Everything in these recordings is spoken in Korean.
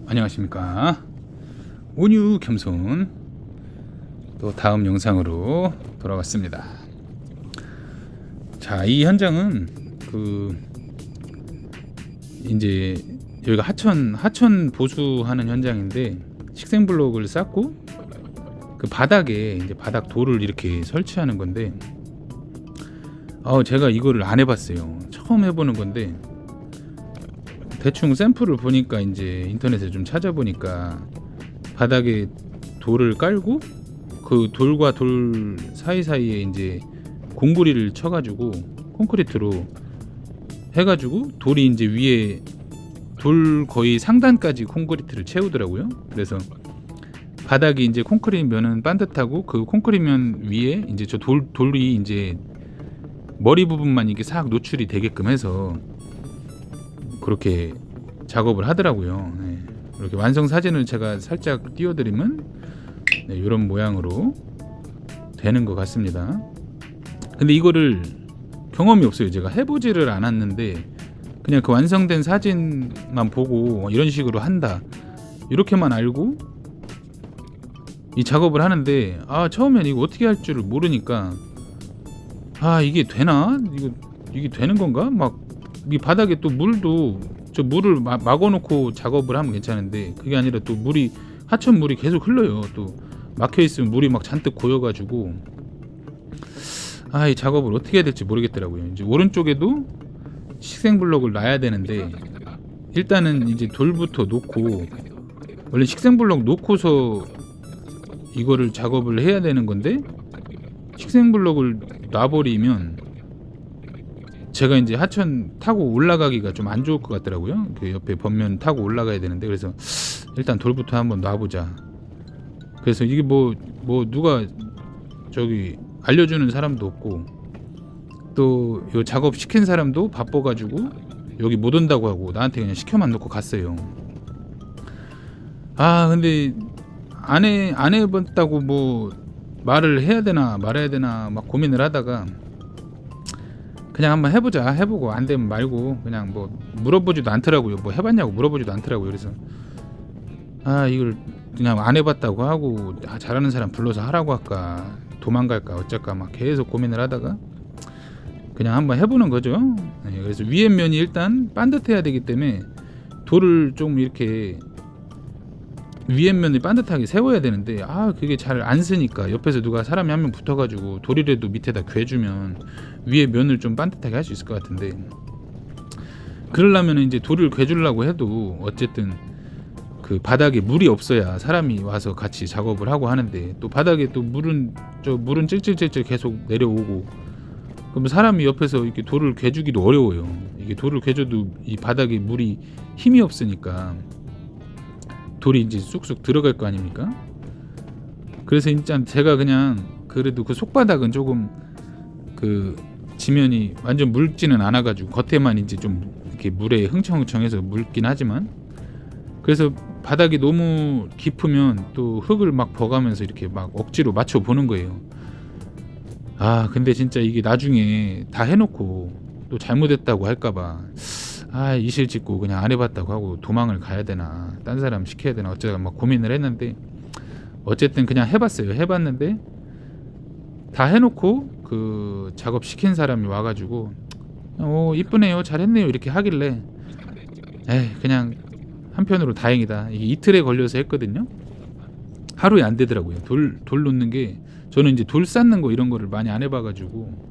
안녕하십니까. 온유 겸손 또 다음 영상으로 돌아왔습니다. 자, 이 현장은 이제 여기가 하천 보수하는 현장인데, 식생블록을 쌓고 그 바닥에 이제 바닥 돌을 이렇게 설치하는 건데, 제가 이거를 안 해봤어요. 처음 해보는 건데, 대충 샘플을 보니까 이제 인터넷에 좀 찾아보니까 바닥에 돌을 깔고 그 돌과 돌 사이사이에 이제 공구리를 쳐가지고 콘크리트로 해가지고 돌이 이제 위에 돌 거의 상단까지 콘크리트를 채우더라고요. 그래서 바닥이 이제 콘크리트 면은 반듯하고 그 콘크리트 면 위에 이제 저 돌이 이제 머리 부분만 이게 싹 노출이 되게끔 해서 그렇게 작업을 하더라고요. 네. 이렇게 완성 사진을 제가 살짝 띄워드리면 이런 모양으로 되는 것 같습니다. 근데 이거를 경험이 없어요. 제가 해보지를 않았는데 그냥 그 완성된 사진만 보고 이런 식으로 한다 이렇게만 알고 이 작업을 하는데, 처음엔 이거 어떻게 할 줄을 모르니까 이게 되나? 이게 되는 건가? 막 이 바닥에 또 물을 막아놓고 작업을 하면 괜찮은데, 그게 아니라 또 하천 물이 계속 흘러요. 또 막혀있으면 물이 막 잔뜩 고여가지고 이 작업을 어떻게 해야 될지 모르겠더라고요. 이제 오른쪽에도 식생블록을 놔야 되는데, 일단은 이제 돌부터 놓고, 원래 식생블록 놓고서 이거를 작업을 해야 되는 건데, 식생블록을 놔버리면 제가 이제 하천 타고 올라가기가 좀 안 좋을 것 같더라고요. 그 옆에 번면 타고 올라가야 되는데, 그래서 일단 돌부터 한번 놔보자. 그래서 이게 뭐 누가 저기 알려주는 사람도 없고, 또 요 작업 시킨 사람도 바빠가지고 여기 못 온다고 하고 나한테 그냥 시켜만 놓고 갔어요. 근데 안 해봤다고 뭐 말을 해야 되나 말아야 되나 막 고민을 하다가 그냥 한번 해보자. 해보고 안 되면 말고, 그냥 뭐 물어보지도 않더라고요. 뭐 해봤냐고 물어보지도 않더라고요. 그래서 이걸 그냥 안 해봤다고 하고 잘하는 사람 불러서 하라고 할까 도망갈까 어쩔까 막 계속 고민을 하다가 그냥 한번 해보는 거죠. 그래서 위에 면이 일단 반듯해야 되기 때문에 돌을 좀 이렇게 위에 면을 반듯하게 세워야 되는데, 그게 잘 안 쓰니까 옆에서 누가 사람이 한 명 붙어가지고 돌이라도 밑에다 괴주면 위에 면을 좀 반듯하게 할 수 있을 것 같은데, 그러려면 이제 돌을 괴주려고 해도 어쨌든 그 바닥에 물이 없어야 사람이 와서 같이 작업을 하고 하는데, 또 바닥에 또 물은 찔찔찔찔 계속 내려오고, 그럼 사람이 옆에서 이렇게 돌을 괴주기도 어려워요. 이게 돌을 괴줘도 이 바닥에 물이 힘이 없으니까 돌이 이제 쑥쑥 들어갈 거 아닙니까? 그래서 진짜 제가 그냥 그래도 그 속바닥은 조금 그 지면이 완전 묽지는 않아가지고 겉에만 이제 좀 이렇게 물에 흥청흥청해서 묽긴 하지만, 그래서 바닥이 너무 깊으면 또 흙을 막 버가면서 이렇게 막 억지로 맞춰 보는 거예요. 근데 진짜 이게 나중에 다 해놓고 또 잘못했다고 할까봐 이실 짓고 그냥 안 해봤다고 하고 도망을 가야 되나 딴 사람 시켜야 되나 어쩌다 막 고민을 했는데, 어쨌든 그냥 해봤어요. 해봤는데 다 해놓고 그 작업 시킨 사람이 와가지고 이쁘네요 잘했네요 이렇게 하길래 그냥 한편으로 다행이다. 이게 이틀에 걸려서 했거든요. 하루에 안 되더라고요. 돌 놓는 게, 저는 이제 돌 쌓는 거 이런 거를 많이 안 해봐가지고,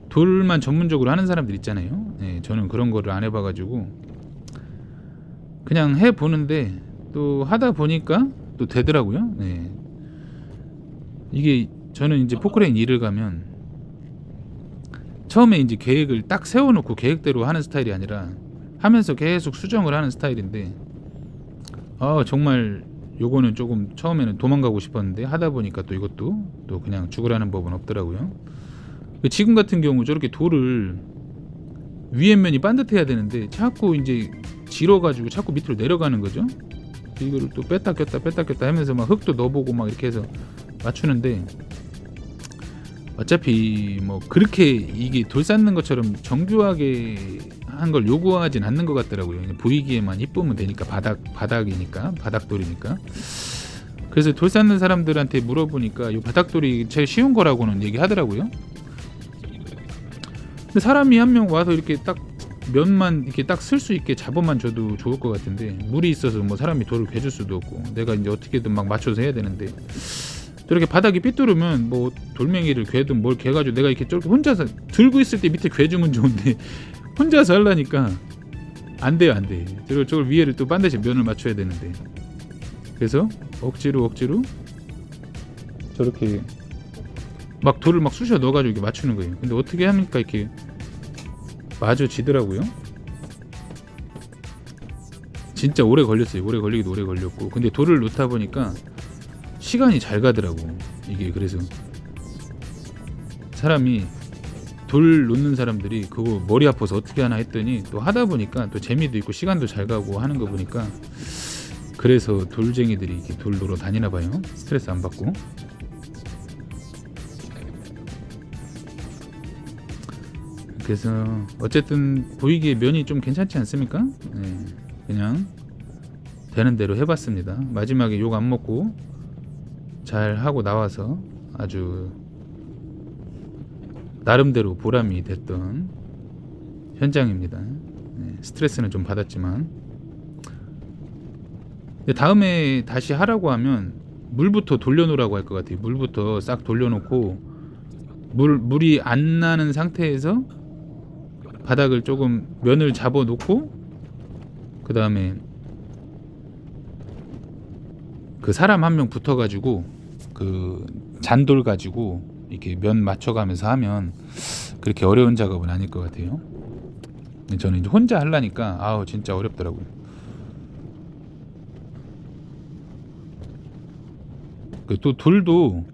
돌만 전문적으로 하는 사람들 있잖아요. 저는 그런 거를 안 해봐가지고 그냥 해보는데 또 하다 보니까 또 되더라고요. 이게 저는 이제 포크레인 일을 가면 처음에 이제 계획을 딱 세워놓고 계획대로 하는 스타일이 아니라 하면서 계속 수정을 하는 스타일인데, 정말 요거는 조금 처음에는 도망가고 싶었는데 하다 보니까 또 이것도 또 그냥 죽으라는 법은 없더라고요. 지금 같은 경우 저렇게 돌을 위에 면이 반듯해야 되는데 자꾸 이제 질어가지고 자꾸 밑으로 내려가는 거죠. 이거를 또 뺐다 꼈다 하면서 막 흙도 넣어보고 막 이렇게 해서 맞추는데, 어차피 뭐 그렇게 이게 돌 쌓는 것처럼 정교하게 한 걸 요구하진 않는 것 같더라고요. 그냥 보이기에만 이쁘면 되니까 바닥이니까 바닥돌이니까. 그래서 돌 쌓는 사람들한테 물어보니까 이 바닥돌이 제일 쉬운 거라고는 얘기하더라고요. 근데 사람이 한 명 와서 이렇게 딱 면만 이렇게 딱 쓸 수 있게 잡아만 줘도 좋을 것 같은데 물이 있어서 뭐 사람이 돌을 괴줄 수도 없고 내가 이제 어떻게든 막 맞춰서 해야 되는데 저렇게 바닥이 삐뚤으면 뭐 돌멩이를 괴든 뭘 괴가지고 내가 이렇게 저렇게 혼자서 들고 있을 때 밑에 괴주면 좋은데 혼자서 하려니까 안 돼요. 저걸 위에를 또 반드시 면을 맞춰야 되는데 그래서 억지로 저렇게 막 돌을 막 쑤셔 넣어가지고 이렇게 맞추는 거예요. 근데 어떻게 하니까 이렇게 맞아지더라고요. 진짜 오래 걸렸어요. 오래 걸리기도 오래 걸렸고 근데 돌을 놓다 보니까 시간이 잘 가더라고. 이게 그래서 사람이 돌 놓는 사람들이 그거 머리 아파서 어떻게 하나 했더니 또 하다 보니까 또 재미도 있고 시간도 잘 가고 하는 거 보니까 그래서 돌쟁이들이 이렇게 돌 놓으러 다니나 봐요. 스트레스 안 받고. 그래서 어쨌든 보이기에 면이 좀 괜찮지 않습니까? 네, 그냥 되는 대로 해봤습니다. 마지막에 욕 안 먹고 잘 하고 나와서 아주 나름대로 보람이 됐던 현장입니다. 네, 스트레스는 좀 받았지만 다음에 다시 하라고 하면 물부터 돌려놓으라고 할 것 같아요. 물부터 싹 돌려놓고 물이 안 나는 상태에서 바닥을 조금 면을 잡아 놓고 그 다음에 그 사람 한 명 붙어 가지고 그 잔돌 가지고 이렇게 면 맞춰가면서 하면 그렇게 어려운 작업은 아닐 것 같아요. 저는 이제 혼자 하려니까 아우 진짜 어렵더라고요. 또 돌도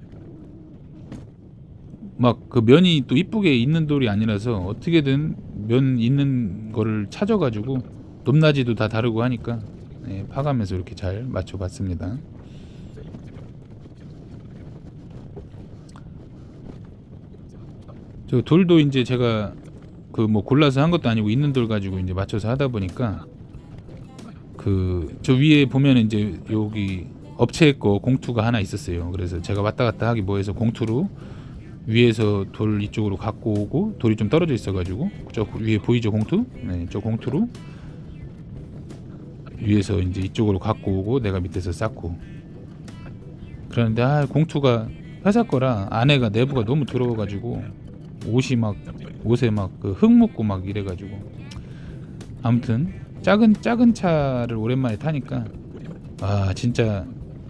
막 그 면이 또 이쁘게 있는 돌이 아니라서 어떻게든 면 있는 거를 찾아가지고 높낮이도 다 다르고 하니까 네, 파가면서 이렇게 잘 맞춰봤습니다. 저 돌도 이제 제가 그 뭐 골라서 한 것도 아니고 있는 돌 가지고 이제 맞춰서 하다 보니까 그 저 위에 보면 이제 여기 업체 거 공투가 하나 있었어요. 그래서 제가 왔다 갔다 하기 뭐해서 공투로 위에서 돌 이쪽으로 갖고 오고 돌이 좀 떨어져 있어가지고 저 위에 보이죠 공투? 네, 저 공투로 위에서 이제 이쪽으로 갖고 오고 내가 밑에서 쌓고 그러는데 공투가 회사 거라 안에가 내부가 너무 더러워가지고 옷에 막 그 흙 묻고 막 이래가지고 아무튼 작은 차를 오랜만에 타니까 진짜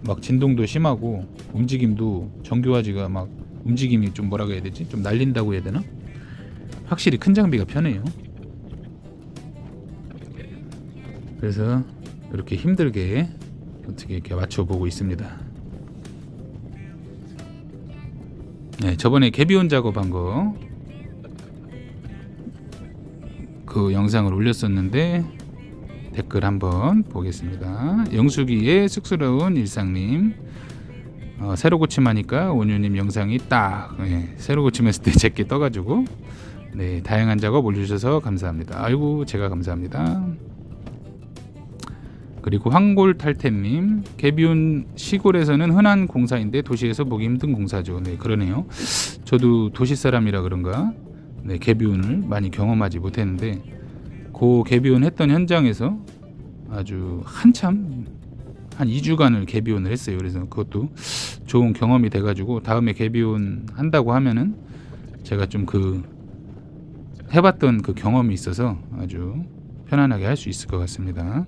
막 진동도 심하고 움직임도 정교하지가 막 움직임이 좀 뭐라고 해야 되지? 좀 날린다고 해야 되나? 확실히 큰 장비가 편해요. 그래서 이렇게 힘들게 어떻게 이렇게 맞춰보고 있습니다. 네, 저번에 개비온 작업한 거 그 영상을 올렸었는데 댓글 한번 보겠습니다. 영숙이의 쑥스러운 일상님 새로 고침하니까 온유님 영상이 딱 새로 고침했을 때 제게 떠가지고 네, 다양한 작업 올려주셔서 감사합니다. 아이고 제가 감사합니다. 그리고 황골탈템님 개비온 시골에서는 흔한 공사인데 도시에서 보기 힘든 공사죠. 네 그러네요. 저도 도시 사람이라 그런가 네, 개비온을 많이 경험하지 못했는데 그 개비온 했던 현장에서 아주 한참 한 2주간을 개비온을 했어요. 그래서 그것도 좋은 경험이 돼가지고 다음에 개비온 한다고 하면은 제가 좀 그 해봤던 그 경험이 있어서 아주 편안하게 할 수 있을 것 같습니다.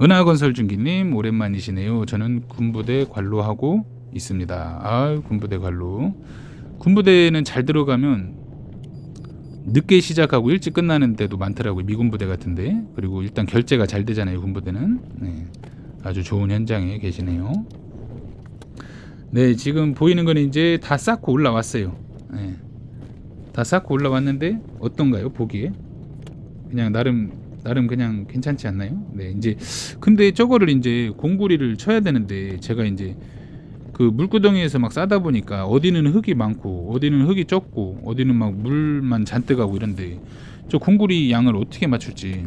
은하건설중기님 오랜만이시네요. 저는 군부대 관로하고 있습니다. 군부대 관로. 군부대는 잘 들어가면 늦게 시작하고 일찍 끝나는 데도 많더라고요. 미군부대 같은데. 그리고 일단 결제가 잘 되잖아요. 군부대는. 네, 아주 좋은 현장에 계시네요. 네, 지금 보이는 건 이제 다 쌓고 올라왔어요. 네, 다 쌓고 올라왔는데 어떤가요? 보기에 그냥 나름 그냥 괜찮지 않나요? 네, 이제 근데 저거를 이제 공구리를 쳐야 되는데 제가 이제 그 물구덩이에서 막 싸다 보니까 어디는 흙이 많고 어디는 흙이 적고 어디는 막 물만 잔뜩 하고 이런데 저 공구리 양을 어떻게 맞출지,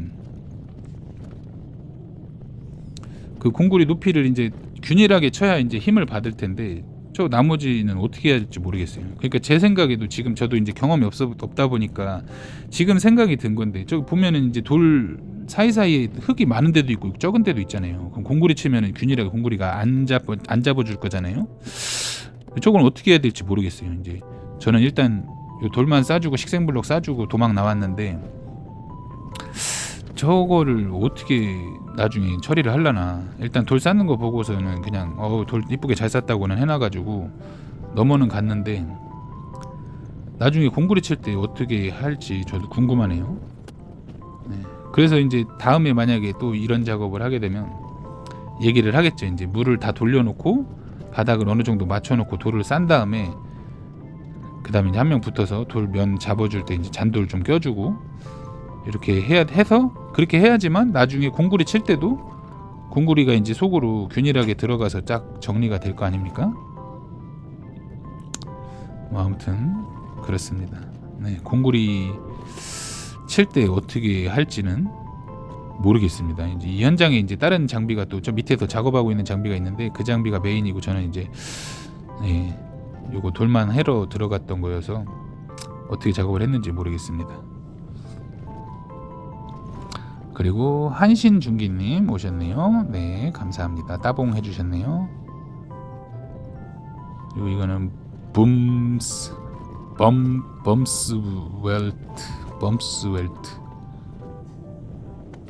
그 공구리 높이를 이제 균일하게 쳐야 이제 힘을 받을 텐데 저 나머지는 어떻게 해야 될지 모르겠어요. 그러니까 제 생각에도 지금 저도 이제 경험이 없다 보니까 지금 생각이 든 건데, 저기 보면은 이제 돌 사이사이에 흙이 많은 데도 있고 적은 데도 있잖아요. 그럼 공구리 치면은 균일하게 공구리가 안 잡아줄 거잖아요. 저건 어떻게 해야 될지 모르겠어요. 이제 저는 일단 요 돌만 싸주고 식생블록 싸주고 도망 나왔는데 저거를 어떻게 나중에 처리를 하려나. 일단 돌 쌓는 거 보고서는 그냥 돌 이쁘게 잘 쌌다고는 해놔가지고 넘어는 갔는데 나중에 공구리 칠 때 어떻게 할지 저도 궁금하네요. 네. 그래서 이제 다음에 만약에 또 이런 작업을 하게 되면 얘기를 하겠죠. 이제 물을 다 돌려놓고 바닥을 어느 정도 맞춰놓고 돌을 싼 다음에 그 다음에 이제 한 명 붙어서 돌 면 잡아줄 때 이제 잔돌 좀 껴주고 이렇게 해서 그렇게 해야지만 나중에 공구리 칠 때도 공구리가 이제 속으로 균일하게 들어가서 쫙 정리가 될 거 아닙니까? 뭐 아무튼 그렇습니다. 네, 공구리 칠 때 어떻게 할지는 모르겠습니다. 이제 이 현장에 이제 다른 장비가 또 저 밑에서 작업하고 있는 장비가 있는데 그 장비가 메인이고 저는 이제 요거 돌만 해러 들어갔던 거여서 어떻게 작업을 했는지 모르겠습니다. 그리고 한신중기님 오셨네요. 네, 감사합니다. 따봉 해주셨네요. 그리고 이거는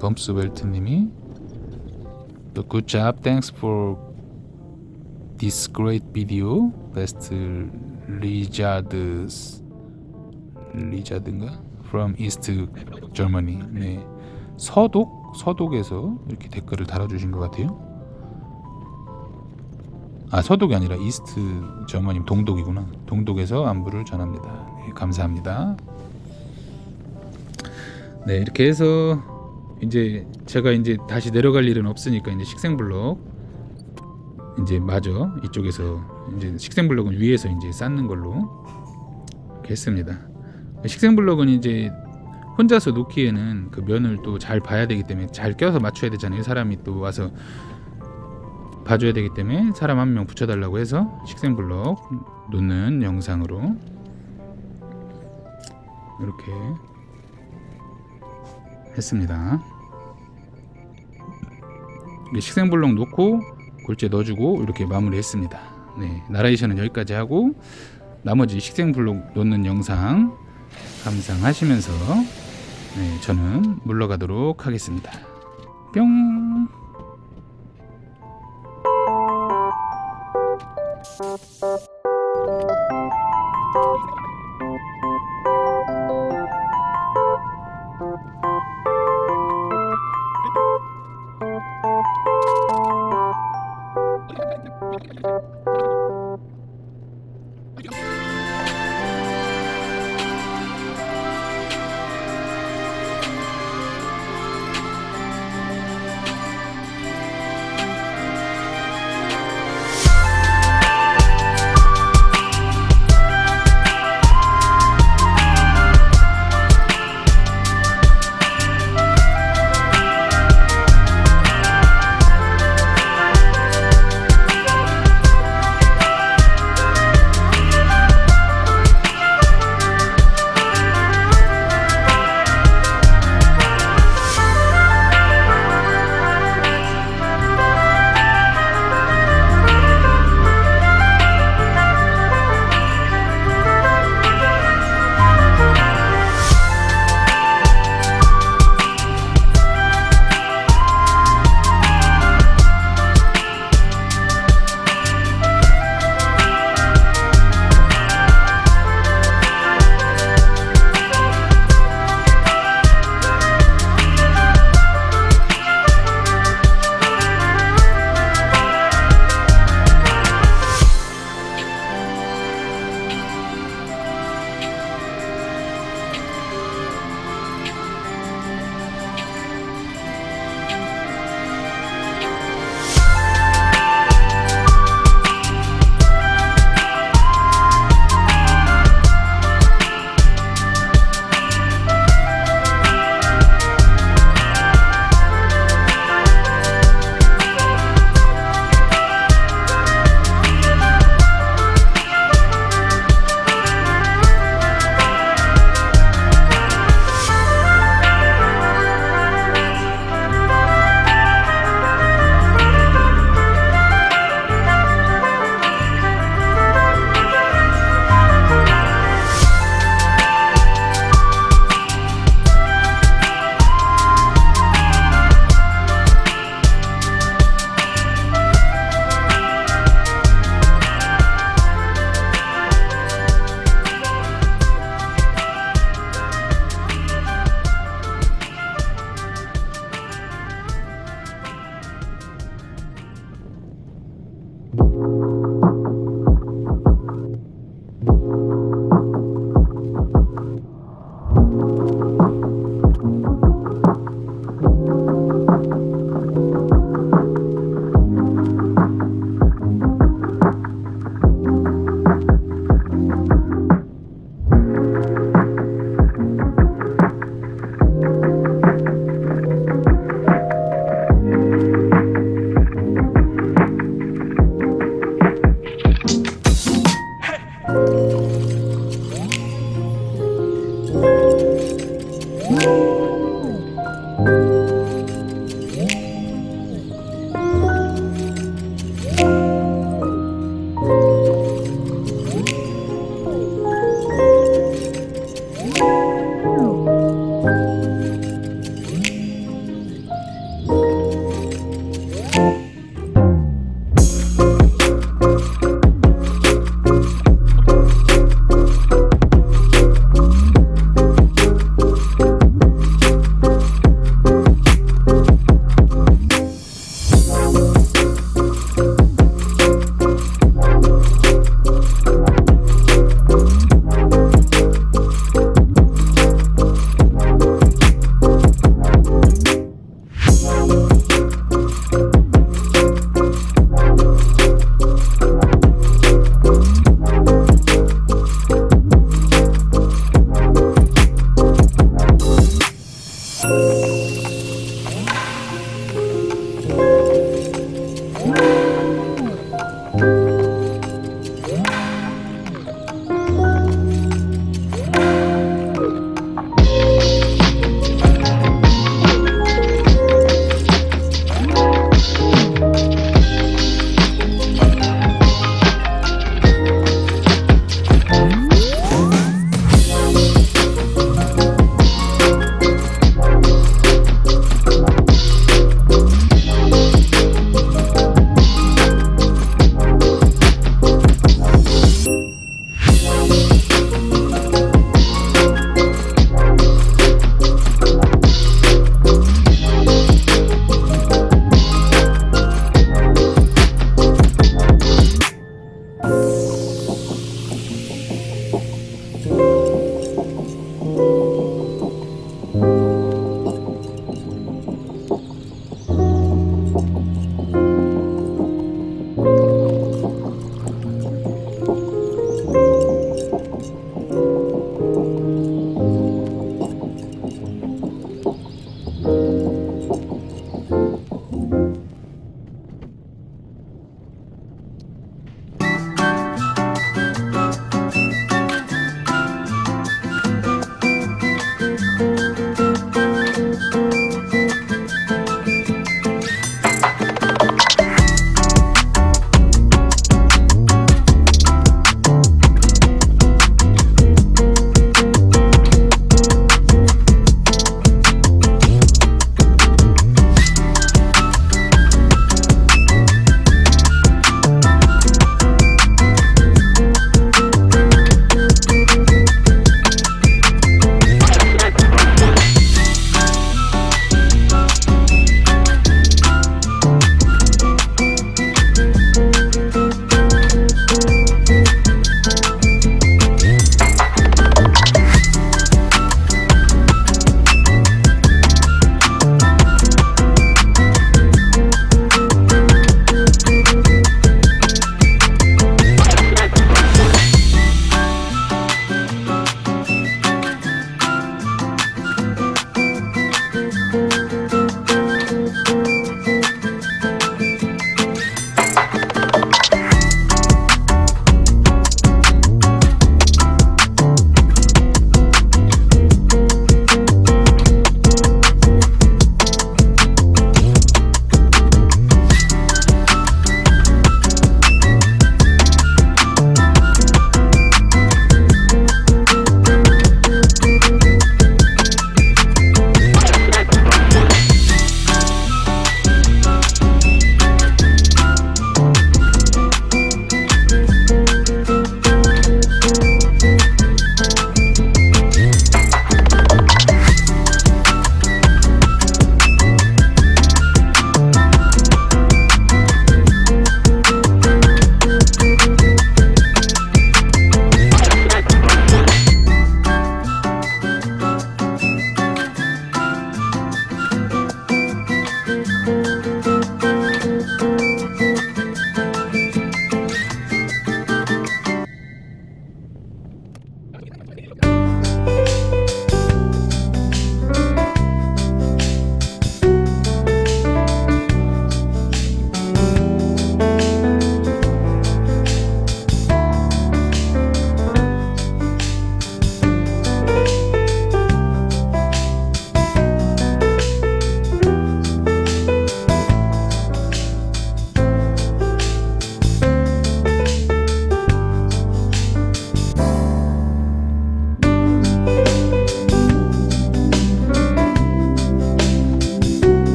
범스웰트님이 good job, thanks for this great video. Best 리자드인가 from East Germany. 네. 서독에서 이렇게 댓글을 달아주신 것 같아요. 아, 서독이 아니라 이스트 저머님 동독이구나. 동독에서 안부를 전합니다. 네, 감사합니다. 네, 이렇게 해서 이제 제가 이제 다시 내려갈 일은 없으니까 이제 식생블럭 이제 마저 이쪽에서 이제 식생블럭은 위에서 이제 쌓는 걸로 이렇게 했습니다. 식생블럭은 이제 혼자서 놓기에는 그 면을 또 잘 봐야 되기 때문에 잘 껴서 맞춰야 되잖아요. 사람이 또 와서 봐줘야 되기 때문에 사람 한 명 붙여달라고 해서 식생블럭 놓는 영상으로 이렇게 했습니다. 식생블럭 놓고 골재 넣어주고 이렇게 마무리했습니다. 네, 나레이션은 여기까지 하고 나머지 식생블럭 놓는 영상 감상하시면서 네, 저는 물러가도록 하겠습니다. 뿅.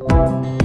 네.